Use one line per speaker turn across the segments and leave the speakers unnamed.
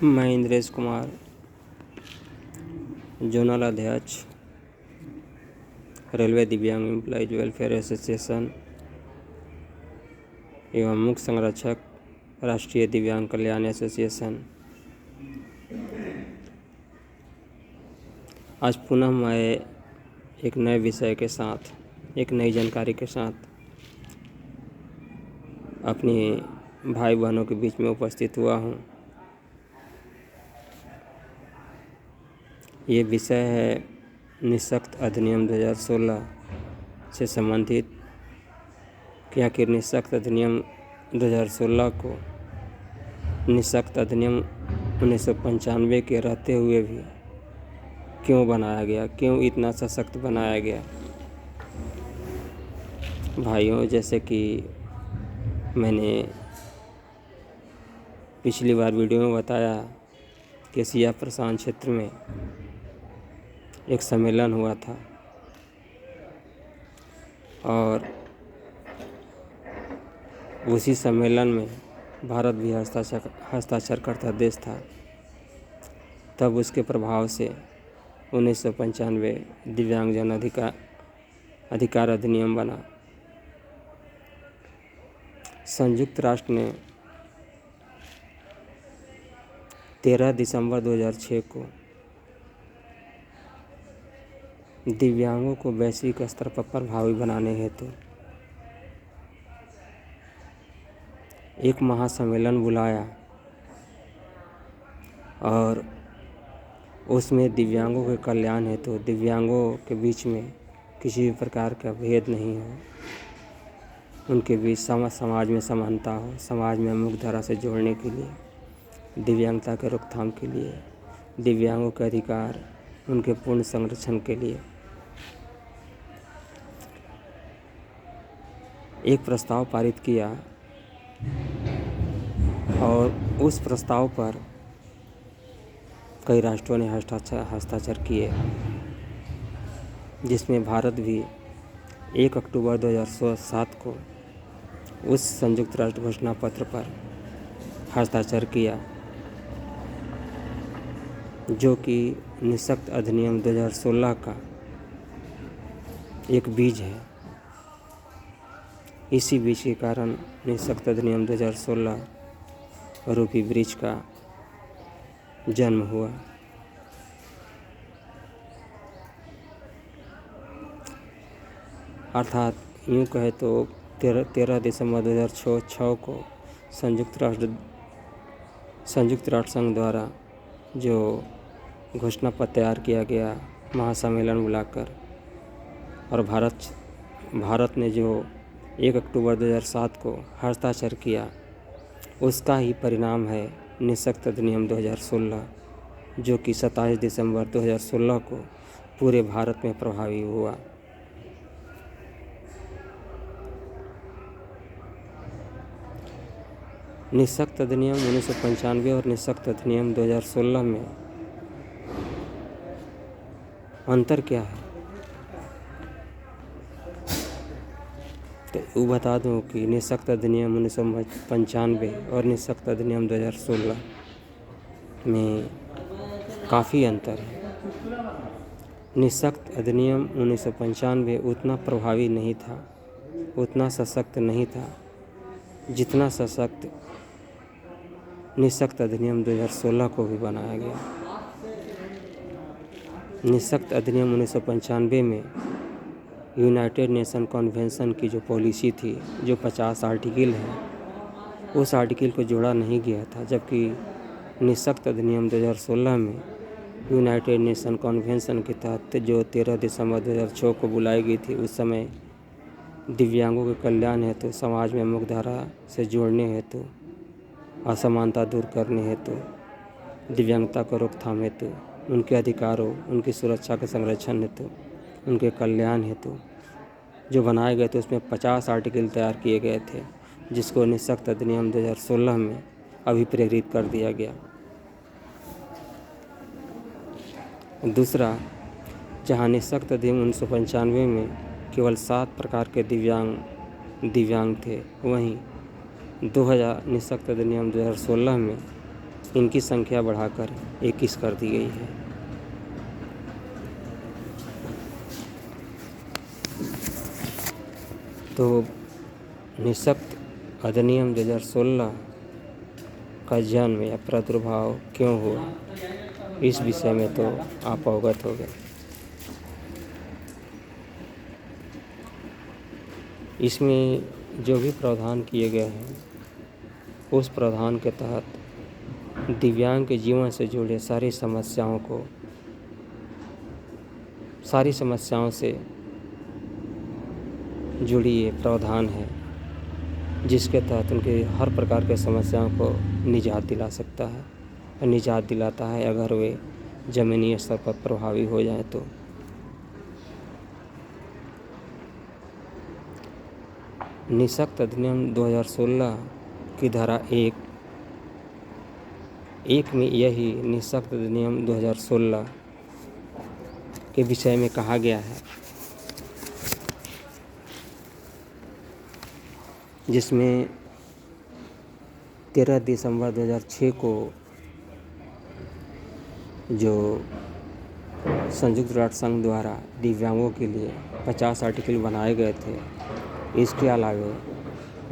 मैं इंद्रेश कुमार, जोनल अध्यक्ष रेलवे दिव्यांग एम्प्लॉयज वेलफेयर एसोसिएशन एवं मुख्य संरक्षक राष्ट्रीय दिव्यांग कल्याण एसोसिएशन। आज पुनः मैं एक नए विषय के साथ, एक नई जानकारी के साथ अपनी भाई बहनों के बीच में उपस्थित हुआ हूँ। ये विषय है निःशक्त अधिनियम 2016 से संबंधित कि आखिर निःशक्त अधिनियम 2016 को निःशक्त अधिनियम 1995 के रहते हुए भी क्यों बनाया गया, क्यों इतना सशक्त बनाया गया। भाइयों, जैसे कि मैंने पिछली बार वीडियो में बताया कि एशिया प्रशांत क्षेत्र में एक सम्मेलन हुआ था और उसी सम्मेलन में भारत भी हस्ताक्षरकर्ता देश था। तब उसके प्रभाव से 1995 दिव्यांगजन अधिकार अधिनियम बना। संयुक्त राष्ट्र ने 13 दिसंबर 2006 को दिव्यांगों को वैश्विक स्तर पर प्रभावी बनाने हेतु एक महासम्मेलन बुलाया और उसमें दिव्यांगों के कल्याण हेतु दिव्यांगों के बीच में किसी भी प्रकार का भेद नहीं हो, उनके बीच समाज में समानता हो, समाज में मुख्यधारा से जोड़ने के लिए, दिव्यांगता के रोकथाम के लिए, दिव्यांगों के अधिकार, उनके पूर्ण संरक्षण के लिए एक प्रस्ताव पारित किया और उस प्रस्ताव पर कई राष्ट्रों ने हस्ताक्षर किए, जिसमें भारत भी 1 अक्टूबर 2007 को उस संयुक्त राष्ट्र घोषणा पत्र पर हस्ताक्षर किया, जो कि निःशक्त अधिनियम 2016 का एक बीज है। इसी बीज के कारण निःशक्त अधिनियम 2016 रूपी वृक्ष का जन्म हुआ। अर्थात यूँ कहे तो 13 दिसंबर 2006 को संयुक्त राष्ट्र संघ द्वारा जो घोषणा पत्र तैयार किया गया महासम्मेलन बुलाकर, और भारत ने जो 1 अक्टूबर 2007 को हस्ताक्षर किया, उसका ही परिणाम है निःशक्त अधिनियम 2016, जो कि 27 दिसंबर 2016 को पूरे भारत में प्रभावी हुआ। निःशक्त अधिनियम 1995 और निःशक्त अधिनियम 2016 में अंतर क्या है, तो वो बता दूं कि निःशक्त अधिनियम 1995 और निःशक्त अधिनियम 2016 में काफ़ी अंतर है। निःशक्त अधिनियम 1995 उतना प्रभावी नहीं था, उतना सशक्त नहीं था जितना सशक्त निःशक्त अधिनियम 2016 को भी बनाया गया। निःशक्त अधिनियम 1995 में यूनाइटेड नेशन कन्वेंशन की जो पॉलिसी थी, जो 50 आर्टिकल है, उस आर्टिकल को जोड़ा नहीं गया था, जबकि निःशक्त अधिनियम 2016 में यूनाइटेड नेशन कन्वेंशन के तहत जो 13 दिसंबर 2006 को बुलाई गई थी, उस समय दिव्यांगों के कल्याण हेतु, समाज में मुख्यधारा से जोड़ने हेतु, असमानता दूर करने हेतु, दिव्यांगता को रोकथाम हेतु, उनके अधिकारों, उनकी सुरक्षा के संरक्षण हेतु, उनके कल्याण हेतु जो बनाए गए थे, उसमें 50 आर्टिकल तैयार किए गए थे, जिसको निःशक्त अधिनियम 2016 में अभिप्रेरित कर दिया गया। दूसरा, जहाँ निःशक्त अधिनियम 1995 में केवल 7 प्रकार के दिव्यांग थे, वहीं निःशक्त अधिनियम 2016 में इनकी संख्या बढ़ाकर 21 कर दी गई है। तो निःशक्त अधिनियम 2016 का जन्म या प्रादुर्भाव क्यों हुआ, इस विषय में तो आप अवगत हो गए। इसमें जो भी प्रावधान किए गए हैं उस प्रावधान के तहत दिव्यांग के जीवन से जुड़े सारी समस्याओं से जुड़ी ये प्रावधान है, जिसके तहत उनके हर प्रकार के समस्याओं को निजात दिला सकता है और निजात दिलाता है अगर वे ज़मीनी स्तर पर प्रभावी हो जाए तो। निःशक्त अधिनियम 2016 की धारा 1 में यही निःशक्त अधिनियम 2016 के विषय में कहा गया है, जिसमें 13 दिसंबर 2006 को जो संयुक्त राष्ट्र संघ द्वारा दिव्यांगों के लिए 50 आर्टिकल बनाए गए थे, इसके अलावा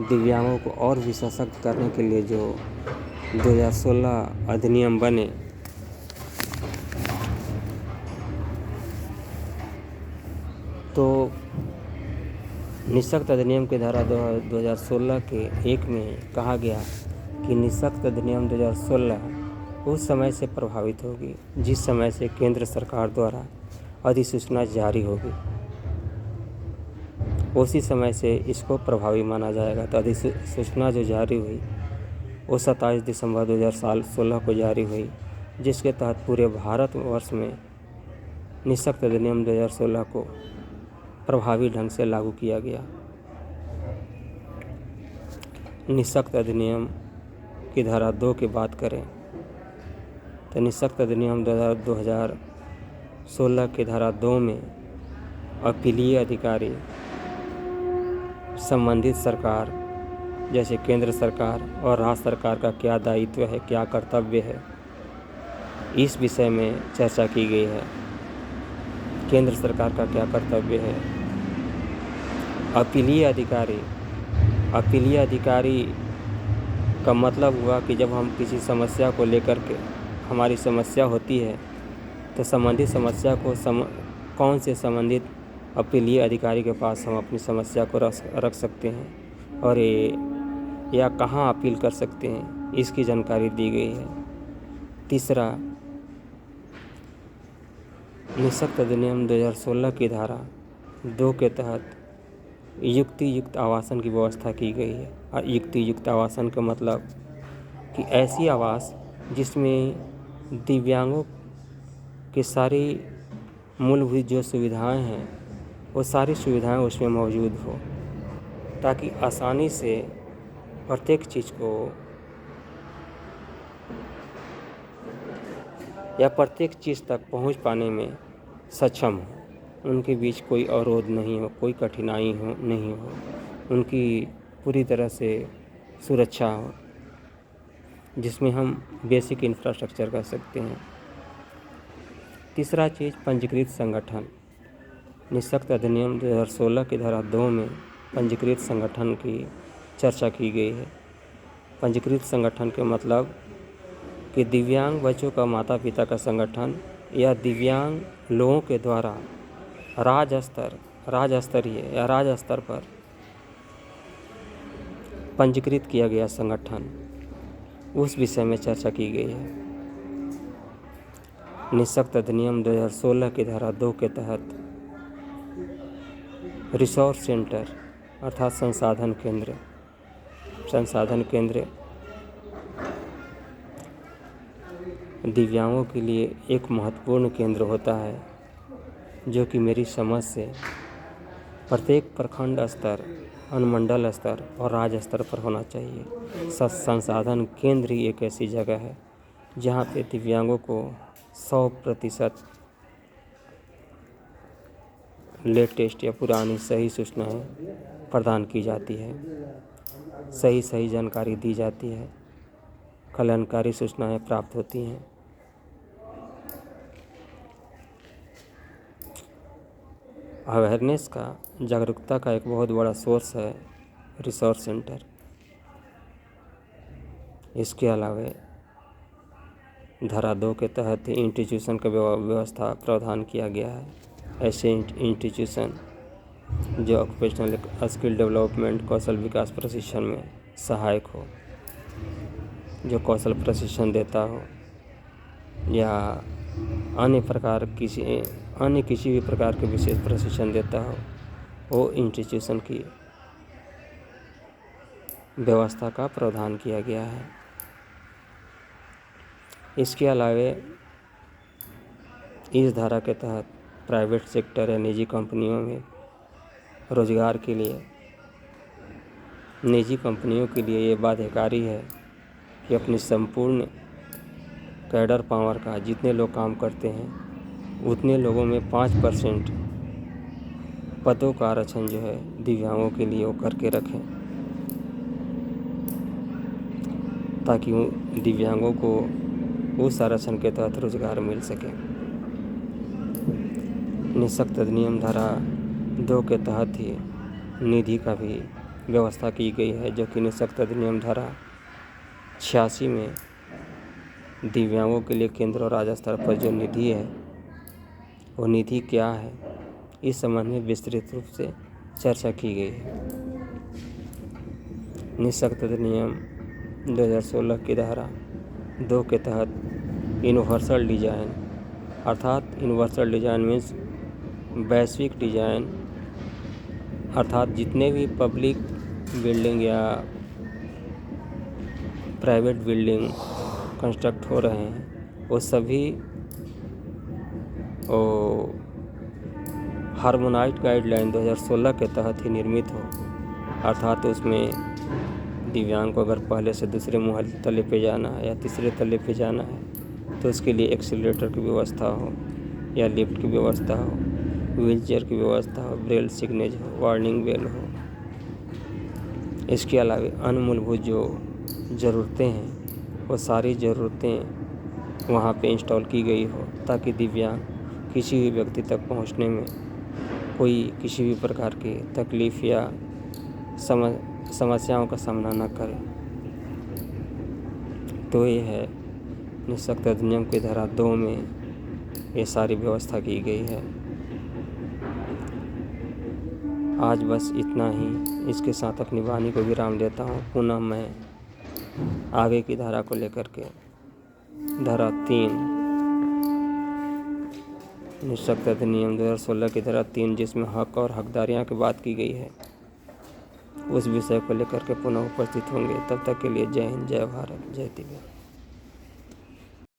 दिव्यांगों को और भी सशक्त करने के लिए जो 2016 अधिनियम बने, तो निःशक्त अधिनियम की धारा 2016 के 1 में कहा गया कि निःशक्त अधिनियम 2016 उस समय से प्रभावित होगी जिस समय से केंद्र सरकार द्वारा अधिसूचना जारी होगी, उसी समय से इसको प्रभावी माना जाएगा। तो अधिसूचना जो जारी हुई वो 27 दिसंबर 2016 को जारी हुई, जिसके तहत पूरे भारतवर्ष में निःशक्त अधिनियम 2016 को प्रभावी ढंग से लागू किया गया। निःशक्त अधिनियम की धारा 2 की बात करें तो निःशक्त अधिनियम 2016 की धारा 2 में अपीलीय अधिकारी संबंधित सरकार जैसे केंद्र सरकार और राज्य सरकार का क्या दायित्व है, क्या कर्तव्य है, इस विषय में चर्चा की गई है। केंद्र सरकार का क्या कर्तव्य है। अपीलीय अधिकारी का मतलब हुआ कि जब हम किसी समस्या को लेकर के हमारी समस्या होती है तो संबंधित समस्या को कौन से संबंधित अपीलीय अधिकारी के पास हम अपनी समस्या को रख सकते हैं और या कहाँ अपील कर सकते हैं, इसकी जानकारी दी गई है। तीसरा, निःशक्त अधिनियम 2016 की धारा 2 के तहत युक्त आवासन की व्यवस्था की गई है। और युक्त आवासन का मतलब कि ऐसी आवास जिसमें दिव्यांगों की सारी मूलभूत जो सुविधाएं हैं वो सारी सुविधाएं उसमें मौजूद हो, ताकि आसानी से प्रत्येक चीज़ को या प्रत्येक चीज़ तक पहुंच पाने में सक्षम हो, उनके बीच कोई अवरोध नहीं हो, कोई कठिनाई नहीं हो, उनकी पूरी तरह से सुरक्षा हो, जिसमें हम बेसिक इंफ्रास्ट्रक्चर कर सकते हैं। तीसरा चीज़, पंजीकृत संगठन। निःशक्त अधिनियम 2016 की धारा 2 में पंजीकृत संगठन की चर्चा की गई है। पंजीकृत संगठन के मतलब कि दिव्यांग बच्चों का माता पिता का संगठन या दिव्यांग लोगों के द्वारा राज्य स्तर पर पंजीकृत किया गया संगठन, उस विषय में चर्चा की गई है। निःशक्त अधिनियम 2016 की धारा 2 के तहत रिसोर्स सेंटर अर्थात संसाधन केंद्र दिव्यांगों के लिए एक महत्वपूर्ण केंद्र होता है, जो कि मेरी समझ से प्रत्येक प्रखंड स्तर, अनुमंडल स्तर और राज्य स्तर पर होना चाहिए। संसाधन केंद्र ही एक ऐसी जगह है जहाँ पे दिव्यांगों को 100% लेटेस्ट या पुरानी सही सूचनाएं प्रदान की जाती है, सही जानकारी दी जाती है, कल्याणकारी सूचनाएं प्राप्त होती हैं। अवेयरनेस का, जागरूकता का एक बहुत बड़ा सोर्स है रिसोर्स सेंटर। इसके अलावा धारा 2 के तहत इंस्टीट्यूशन का व्यवस्था प्रावधान किया गया है। ऐसे इंस्टीट्यूशन जो ऑक्यूपेशनल स्किल डेवलपमेंट, कौशल विकास प्रशिक्षण में सहायक हो, जो कौशल प्रशिक्षण देता हो या अन्य किसी भी प्रकार के विशेष प्रशिक्षण देता हो, वो इंस्टीट्यूशन की व्यवस्था का प्रावधान किया गया है। इसके अलावा इस धारा के तहत प्राइवेट सेक्टर या निजी कंपनियों में रोजगार के लिए, निजी कंपनियों के लिए ये बाध्यकारी है कि अपनी संपूर्ण कैडर पावर का, जितने लोग काम करते हैं उतने लोगों में 5% पदों का आरक्षण जो है दिव्यांगों के लिए वो करके रखें, ताकि दिव्यांगों को उस आरक्षण के तहत रोजगार मिल सके। निःशक्त अधिनियम धारा 2 के तहत ही निधि का भी व्यवस्था की गई है, जो कि निःशक्त अधिनियम धारा 86 में दिव्यांगों के लिए केंद्र और राज्य स्तर पर जो निधि है, वो निधि क्या है, इस संबंध में विस्तृत रूप से चर्चा की गई है। निःशक्त अधिनियम 2016 की धारा 2 के तहत यूनिवर्सल डिजाइन, अर्थात यूनिवर्सल डिजाइन मीन्स वैश्विक डिजाइन, अर्थात जितने भी पब्लिक बिल्डिंग या प्राइवेट बिल्डिंग कंस्ट्रक्ट हो रहे हैं वो सभी हार्मोनाइज्ड गाइडलाइन 2016 के तहत ही निर्मित हो। अर्थात उसमें दिव्यांग को अगर पहले से दूसरे तले पे जाना है या तीसरे तले पे जाना है तो उसके लिए एक्सीलरेटर की व्यवस्था हो या लिफ्ट की व्यवस्था हो, व्हीलचेयर की व्यवस्था हो, ब्रेल सिग्नेज हो, वार्निंग बेल हो। इसके अलावा अन्य मूलभूत जो ज़रूरतें हैं वो सारी ज़रूरतें वहाँ पे इंस्टॉल की गई हो, ताकि दिव्यांग किसी भी व्यक्ति तक पहुँचने में कोई किसी भी प्रकार की तकलीफ़ या समस्याओं का सामना न करे। तो ये है निःशक्त अधिनियम की धारा 2 में ये सारी व्यवस्था की गई है। आज बस इतना ही, इसके साथ अपनी वाणी को विराम देता हूँ। पुनः मैं आगे की धारा को लेकर के धारा 3 निःशक्त अधिनियम 2016 की धारा 3, जिसमें हक और हकदारियाँ की बात की गई है, उस विषय को लेकर के पुनः उपस्थित होंगे। तब तक के लिए जय हिंद, जय भारत, जय दिव्यांग।